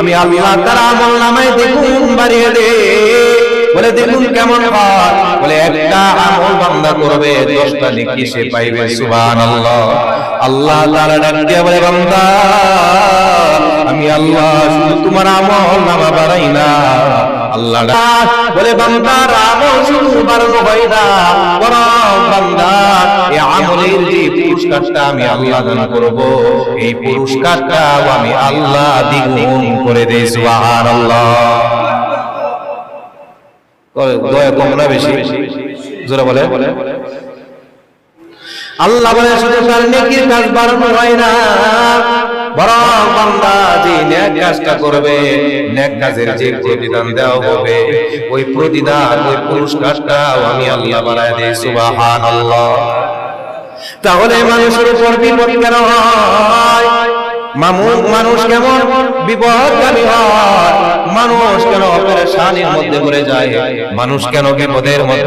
আমি আল্লাহ তার আমল নামায় দ্বিগুণ বাড়িয়ে দে। বলে দ্বিগুণ কেমন হয়? বলে একটা আমল বান্দা করবে 10টা নেকি সে পাইবে। সুবহানাল্লাহ। আল্লাহ তাআলা ডাক দিয়ে বলে, বান্দা আমি আল্লাহ শুধু তোমার আমল নামা বাড়াই না। আল্লাহ বলে, বান্দার আমল শুধু বাড়ানো হয় না, বরং বান্দা এই আমলের যে পুরস্কারটা আমি আল্লাহ দান করব, এই পুরস্কারটাও আমি আল্লাহ দ্বিগুণ করে দেই। সুবহানাল্লাহ। দয়া কম না বেশি? জোরে বলে। আল্লাহ বলে শুধু তার নেকির কাজ বাড়ানো হয় না, বরং বান্দা যে নেক কাজটা করবে, নেক কাজের যে প্রতিদান দেওয়া হবে, ওই প্রতিদান, ওই পুরস্কারটাও আমি আল্লাহ বাড়ায় দেই। সুবহানাল্লাহ। তাহলে মানুষের উপর বিপদ কেন হয়? মানুষ কেমন বিপদগামী হয়? মানুষ কেন পেরেশানির মধ্যে পড়ে যায়? মানুষ কেন বিপদের মধ্যে